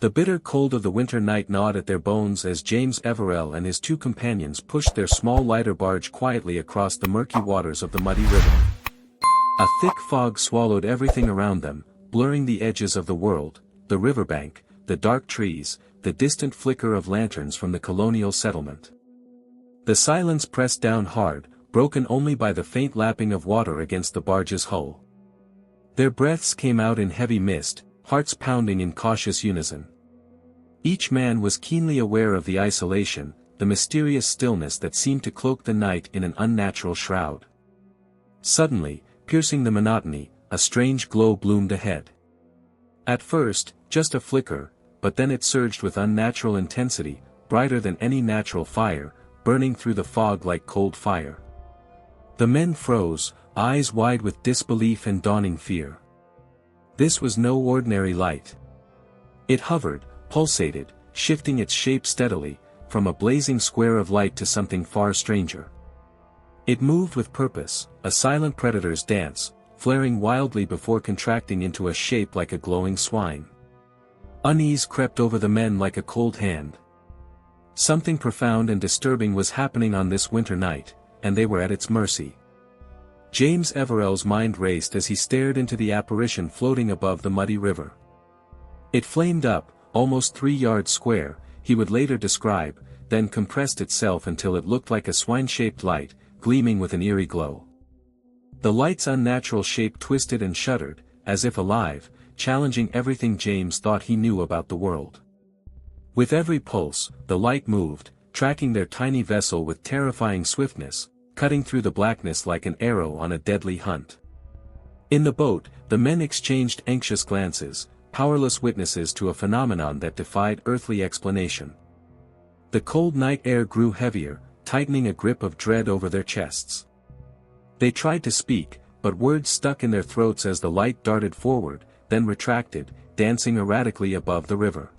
The bitter cold of the winter night gnawed at their bones as James Everell and his two companions pushed their small lighter barge quietly across the murky waters of the muddy river. A thick fog swallowed everything around them, blurring the edges of the world, the riverbank, the dark trees, the distant flicker of lanterns from the colonial settlement. The silence pressed down hard, broken only by the faint lapping of water against the barge's hull. Their breaths came out in heavy mist, hearts pounding in cautious unison. Each man was keenly aware of the isolation, the mysterious stillness that seemed to cloak the night in an unnatural shroud. Suddenly, piercing the monotony, a strange glow bloomed ahead. At first, just a flicker, but then it surged with unnatural intensity, brighter than any natural fire, burning through the fog like cold fire. The men froze, eyes wide with disbelief and dawning fear. This was no ordinary light. It hovered, pulsated, shifting its shape steadily, from a blazing square of light to something far stranger. It moved with purpose, a silent predator's dance, flaring wildly before contracting into a shape like a glowing swine. Unease crept over the men like a cold hand. Something profound and disturbing was happening on this winter night, and they were at its mercy. James Everell's mind raced as he stared into the apparition floating above the muddy river. It flamed up, almost 3 yards square, he would later describe, then compressed itself until it looked like a swine-shaped light, gleaming with an eerie glow. The light's unnatural shape twisted and shuddered, as if alive, challenging everything James thought he knew about the world. With every pulse, the light moved, tracking their tiny vessel with terrifying swiftness, cutting through the blackness like an arrow on a deadly hunt. In the boat, the men exchanged anxious glances, powerless witnesses to a phenomenon that defied earthly explanation. The cold night air grew heavier, tightening a grip of dread over their chests. They tried to speak, but words stuck in their throats as the light darted forward, then retracted, dancing erratically above the river.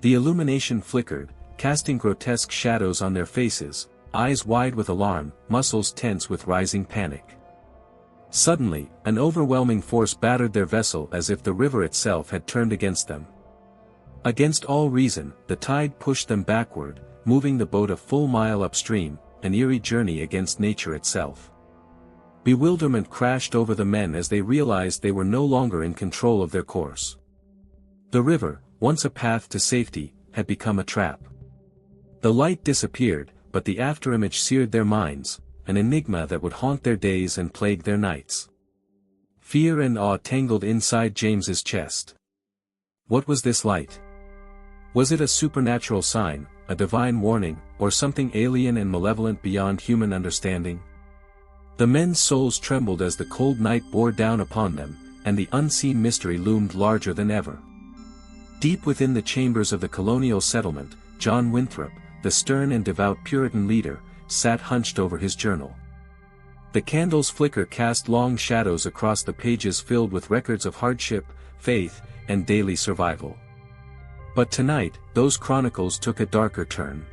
The illumination flickered, casting grotesque shadows on their faces, eyes wide with alarm, muscles tense with rising panic. Suddenly, an overwhelming force battered their vessel as if the river itself had turned against them. Against all reason, the tide pushed them backward, moving the boat a full mile upstream, an eerie journey against nature itself. Bewilderment crashed over the men as they realized they were no longer in control of their course. The river, once a path to safety, had become a trap. The light disappeared, but the afterimage seared their minds, an enigma that would haunt their days and plague their nights. Fear and awe tangled inside James's chest. What was this light? Was it a supernatural sign, a divine warning, or something alien and malevolent beyond human understanding? The men's souls trembled as the cold night bore down upon them, and the unseen mystery loomed larger than ever. Deep within the chambers of the colonial settlement, John Winthrop, the stern and devout Puritan leader, sat hunched over his journal. The candle's flicker cast long shadows across the pages filled with records of hardship, faith, and daily survival. But tonight, those chronicles took a darker turn.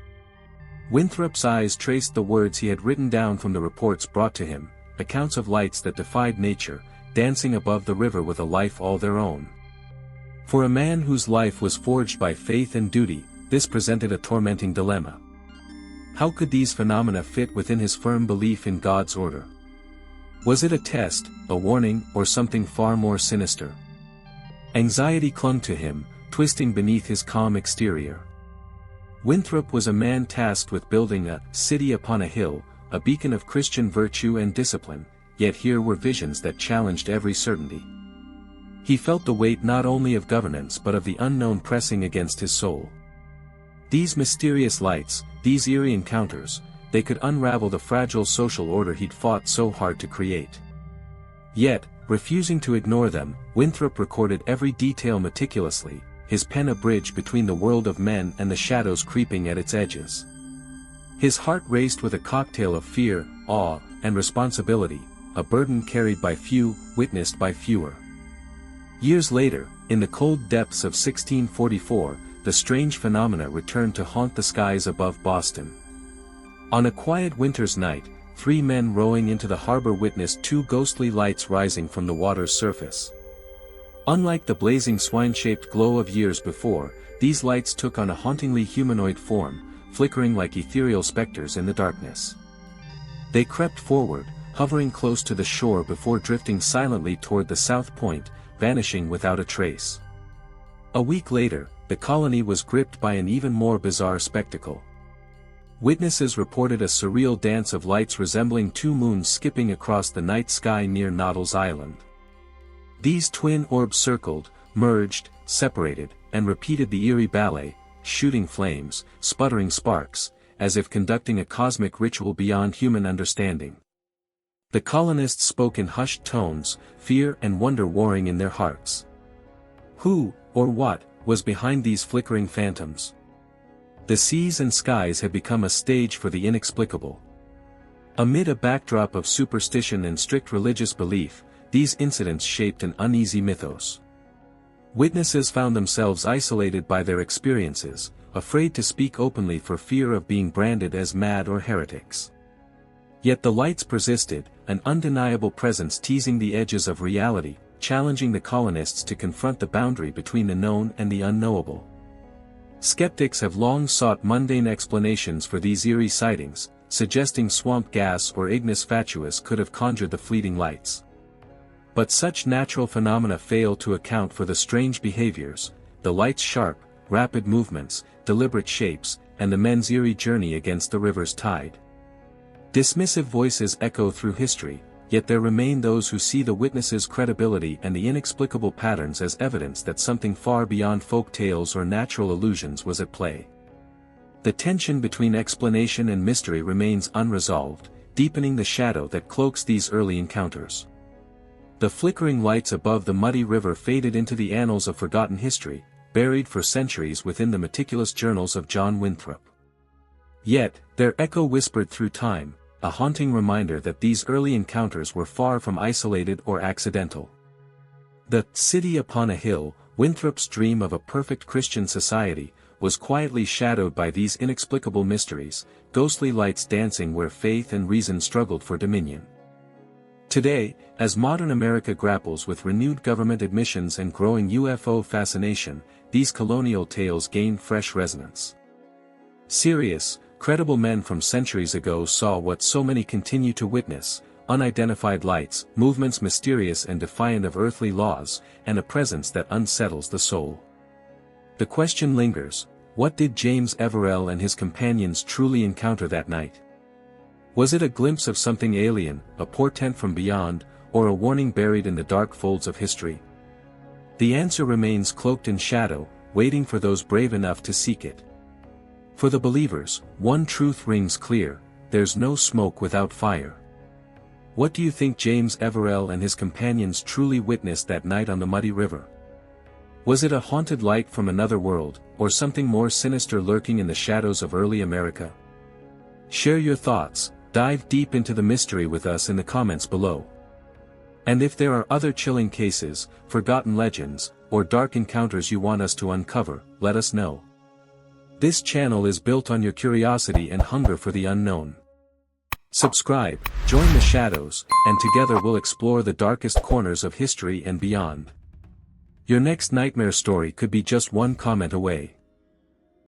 Winthrop's eyes traced the words he had written down from the reports brought to him, accounts of lights that defied nature, dancing above the river with a life all their own. For a man whose life was forged by faith and duty, this presented a tormenting dilemma. How could these phenomena fit within his firm belief in God's order? Was it a test, a warning, or something far more sinister? Anxiety clung to him, twisting beneath his calm exterior. Winthrop was a man tasked with building a city upon a hill, a beacon of Christian virtue and discipline, yet here were visions that challenged every certainty. He felt the weight not only of governance but of the unknown pressing against his soul. These mysterious lights, these eerie encounters, they could unravel the fragile social order he'd fought so hard to create. Yet, refusing to ignore them, Winthrop recorded every detail meticulously, his pen a bridge between the world of men and the shadows creeping at its edges. His heart raced with a cocktail of fear, awe, and responsibility, a burden carried by few, witnessed by fewer. Years later, in the cold depths of 1644, the strange phenomena returned to haunt the skies above Boston. On a quiet winter's night, 3 men rowing into the harbor witnessed 2 ghostly lights rising from the water's surface. Unlike the blazing swine-shaped glow of years before, these lights took on a hauntingly humanoid form, flickering like ethereal specters in the darkness. They crept forward, hovering close to the shore before drifting silently toward the south point, vanishing without a trace. A week later, the colony was gripped by an even more bizarre spectacle. Witnesses reported a surreal dance of lights resembling two moons skipping across the night sky near Noddle's Island. These twin orbs circled, merged, separated, and repeated the eerie ballet, shooting flames, sputtering sparks, as if conducting a cosmic ritual beyond human understanding. The colonists spoke in hushed tones, fear and wonder warring in their hearts. Who, or what, was behind these flickering phantoms? The seas and skies had become a stage for the inexplicable. Amid a backdrop of superstition and strict religious belief, these incidents shaped an uneasy mythos. Witnesses found themselves isolated by their experiences, afraid to speak openly for fear of being branded as mad or heretics. Yet the lights persisted, an undeniable presence teasing the edges of reality, challenging the colonists to confront the boundary between the known and the unknowable. Skeptics have long sought mundane explanations for these eerie sightings, suggesting swamp gas or ignis fatuus could have conjured the fleeting lights. But such natural phenomena fail to account for the strange behaviors, the light's sharp, rapid movements, deliberate shapes, and the men's eerie journey against the river's tide. Dismissive voices echo through history, yet there remain those who see the witnesses' credibility and the inexplicable patterns as evidence that something far beyond folk tales or natural illusions was at play. The tension between explanation and mystery remains unresolved, deepening the shadow that cloaks these early encounters. The flickering lights above the muddy river faded into the annals of forgotten history, buried for centuries within the meticulous journals of John Winthrop. Yet, their echo whispered through time, a haunting reminder that these early encounters were far from isolated or accidental. The city upon a hill, Winthrop's dream of a perfect Christian society, was quietly shadowed by these inexplicable mysteries, ghostly lights dancing where faith and reason struggled for dominion. Today, as modern America grapples with renewed government admissions and growing UFO fascination, these colonial tales gain fresh resonance. Serious, credible men from centuries ago saw what so many continue to witness: unidentified lights, movements mysterious and defiant of earthly laws, and a presence that unsettles the soul. The question lingers: what did James Everell and his companions truly encounter that night? Was it a glimpse of something alien, a portent from beyond, or a warning buried in the dark folds of history? The answer remains cloaked in shadow, waiting for those brave enough to seek it. For the believers, one truth rings clear: there's no smoke without fire. What do you think James Everell and his companions truly witnessed that night on the muddy river? Was it a haunted light from another world, or something more sinister lurking in the shadows of early America? Share your thoughts, dive deep into the mystery with us in the comments below. And if there are other chilling cases, forgotten legends, or dark encounters you want us to uncover, let us know. This channel is built on your curiosity and hunger for the unknown. Subscribe, join the shadows, and together we'll explore the darkest corners of history and beyond. Your next nightmare story could be just one comment away.